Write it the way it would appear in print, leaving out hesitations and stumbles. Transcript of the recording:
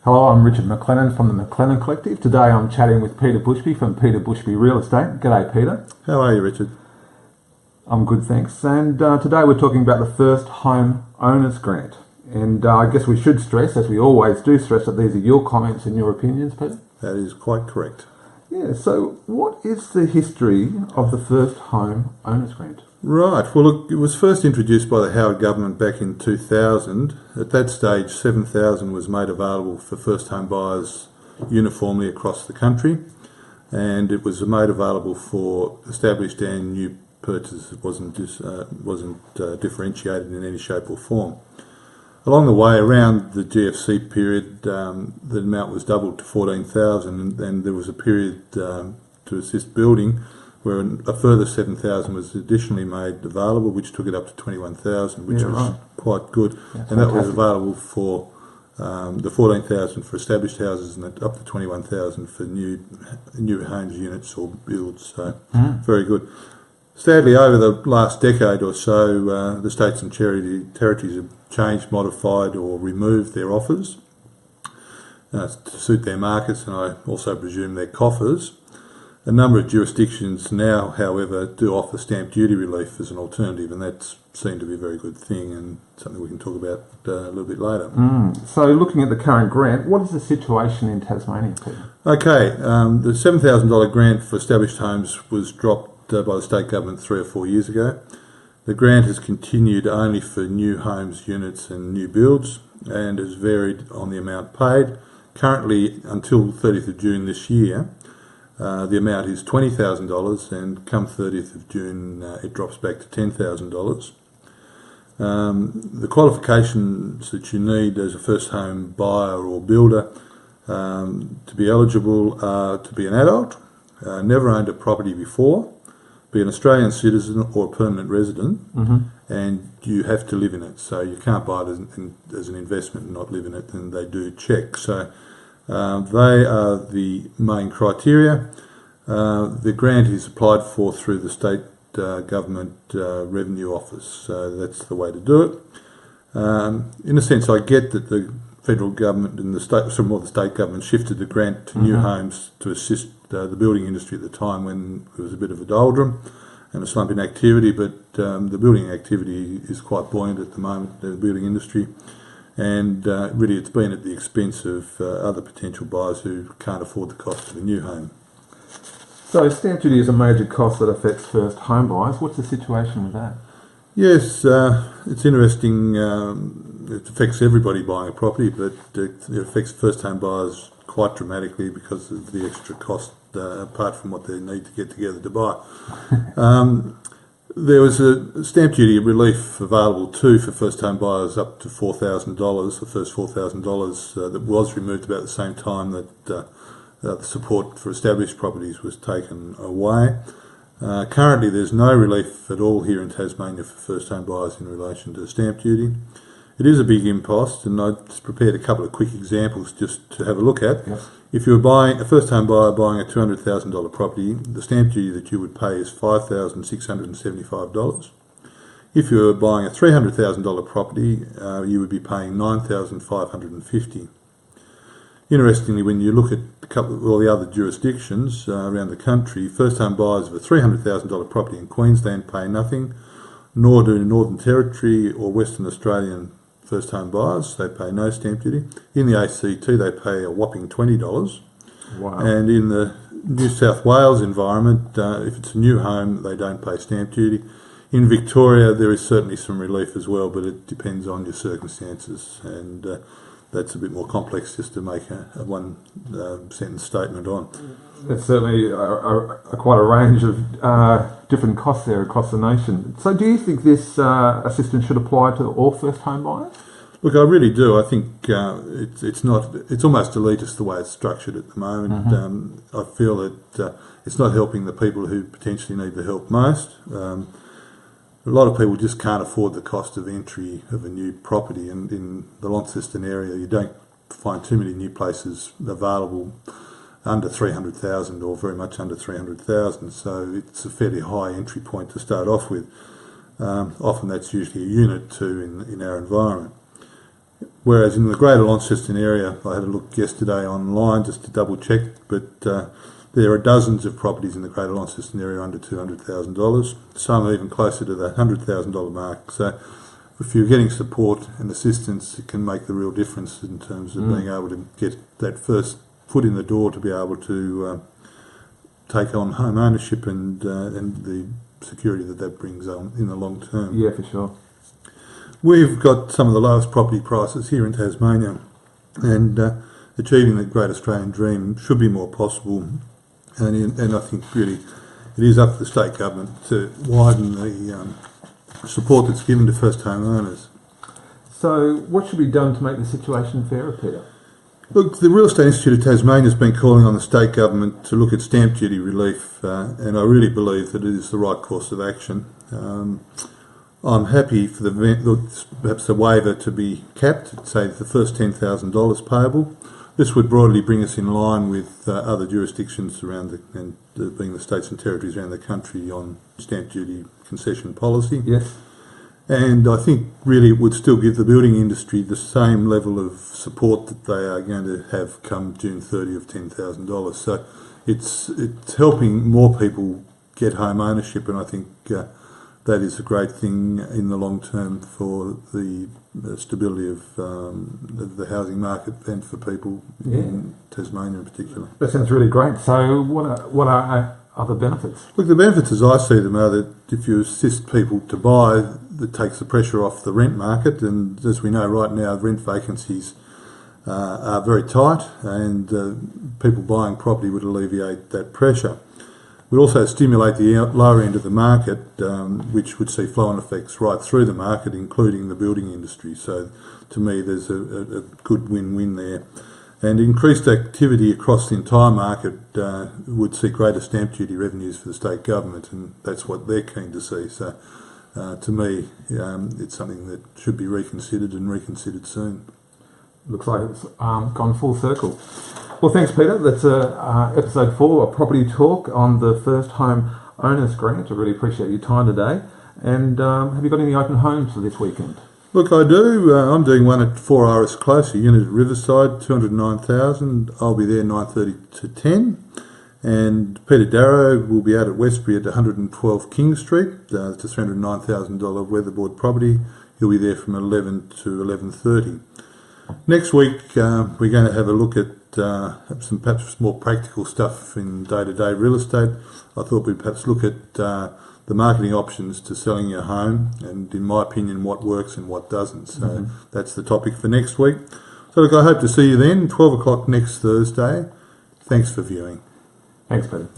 Hello, I'm Richard McLennan from the McLennan Collective. Today I'm chatting with Peter Bushby from Peter Bushby Real Estate. G'day, Peter. How are you, Richard? I'm good, thanks. And today we're talking about the First Home Owners Grant. And I guess we should stress, as we always do stress, that these are your comments and your opinions, Peter. That is quite correct. Yeah, so what is the history of the First Home Owners Grant? Right, well look, it was first introduced by the Howard government back in 2000. At that stage, 7,000 was made available for first home buyers uniformly across the country, and it was made available for established and new purchases. It wasn't differentiated in any shape or form. Along the way, around the GFC period, the amount was doubled to 14,000, and there was a period to assist building where a further 7,000 was additionally made available, which took it up to 21,000, which was quite good. That's and that fantastic. was available for the 14,000 for established houses and up to 21,000 for new homes, units or builds. So very good. Sadly, over the last decade or so, the states and territories have changed, modified or removed their offers to suit their markets, and I also presume their coffers. A number of jurisdictions now, however, do offer stamp duty relief as an alternative, and that's seen to be a very good thing and something we can talk about a little bit later. So looking at the current grant, what is the situation in Tasmania, Peter? Okay, the $7,000 grant for established homes was dropped by the state government 3 or 4 years ago. The grant has continued only for new homes, units and new builds, and has varied on the amount paid. Currently, until 30th of June this year, the amount is $20,000, and come 30th of June it drops back to $10,000. The qualifications that you need as a first home buyer or builder to be eligible are to be an adult, never owned a property before, be an Australian citizen or a permanent resident, and you have to live in it. So you can't buy it as an investment and not live in it, and they do check. So they are the main criteria. The grant is applied for through the state government revenue office, so that's the way to do it. In a sense, I get that the federal government and the state government shifted the grant to new homes to assist the building industry at the time when it was a bit of a doldrum and a slump in activity, but the building activity is quite buoyant at the moment, the building industry. And really it's been at the expense of other potential buyers who can't afford the cost of a new home. So stamp duty is a major cost that affects first home buyers. What's the situation with that? Yes, it's interesting. It affects everybody buying a property, but it affects first home buyers quite dramatically because of the extra cost apart from what they need to get together to buy. There was a stamp duty relief available too for first home buyers up to $4,000, the first $4,000 that was removed about the same time that the support for established properties was taken away. Currently there's no relief at all here in Tasmania for first home buyers in relation to stamp duty. It is a big impost, and I just prepared a couple of quick examples just to have a look at. Yes. If you were buying a first home buyer buying a $200,000 property, the stamp duty that you would pay is $5,675. If you were buying a $300,000 property, you would be paying $9,550. Interestingly, when you look at all the other jurisdictions around the country, first home buyers of a $300,000 property in Queensland pay nothing, nor do Northern Territory or Western Australian first home buyers. They pay no stamp duty. In the ACT they pay a whopping $20. Wow. And in the New South Wales environment, if it's a new home, they don't pay stamp duty. In Victoria there is certainly some relief as well, but it depends on your circumstances, and that's a bit more complex just to make a one sentence statement on. There's certainly quite a range of different costs there across the nation. So do you think this assistance should apply to all first home buyers? Look, I really do. I think it's almost elitist the way it's structured at the moment. I feel that it's not helping the people who potentially need the help most. A lot of people just can't afford the cost of entry of a new property, and in the Launceston area you don't find too many new places available under 300,000 or very much under 300,000, so it's a fairly high entry point to start off with. Often that's usually a unit too in our environment. Whereas in the Greater Launceston area, I had a look yesterday online just to double check, but there are dozens of properties in the Greater Launceston area under $200,000. Some are even closer to the $100,000 mark. So if you're getting support and assistance, it can make the real difference in terms of being able to get that first foot in the door to be able to take on home ownership and the security that brings on in the long term. Yeah, for sure. We've got some of the lowest property prices here in Tasmania, and achieving the Great Australian Dream should be more possible. And I think really it is up to the state government to widen the support that's given to first home owners. So what should be done to make the situation fairer, Peter? Look, the Real Estate Institute of Tasmania has been calling on the state government to look at stamp duty relief, and I really believe that it is the right course of action. I'm happy for perhaps the waiver to be capped, say the first $10,000 payable. This would broadly bring us in line with other jurisdictions around being the states and territories around the country on stamp duty concession policy. Yes. And I think really it would still give the building industry the same level of support that they are going to have come June 30 of $10,000. So it's helping more people get home ownership, and I think that is a great thing in the long term for the stability of the housing market and for people in Tasmania in particular. That sounds really great. So what are other benefits? Look, the benefits as I see them are that if you assist people to buy, that takes the pressure off the rent market, and as we know right now, rent vacancies are very tight, and people buying property would alleviate that pressure. Would also stimulate the lower end of the market, which would see flow-on effects right through the market, including the building industry. So to me, there's a good win-win there. And increased activity across the entire market would see greater stamp duty revenues for the state government, and that's what they're keen to see. So to me, it's something that should be reconsidered and reconsidered soon. Looks like it's gone full circle. Well, thanks, Peter. That's episode 4 of Property Talk on the First Home Owners Grant. I really appreciate your time today. And have you got any open homes for this weekend? Look, I do. I'm doing one at 4 Iris Close, a unit at Riverside, 209,000. I'll be there 9:30 to 10. And Peter Darrow will be out at Westbury at 112 King Street. It's a $309,000 weatherboard property. He'll be there from 11 to 11:30. Next week, we're going to have a look at some perhaps more practical stuff in day-to-day real estate. I thought we'd perhaps look at the marketing options to selling your home, and in my opinion, what works and what doesn't. So that's the topic for next week. So look, I hope to see you then, 12 o'clock next Thursday. Thanks for viewing. Thanks, Peter.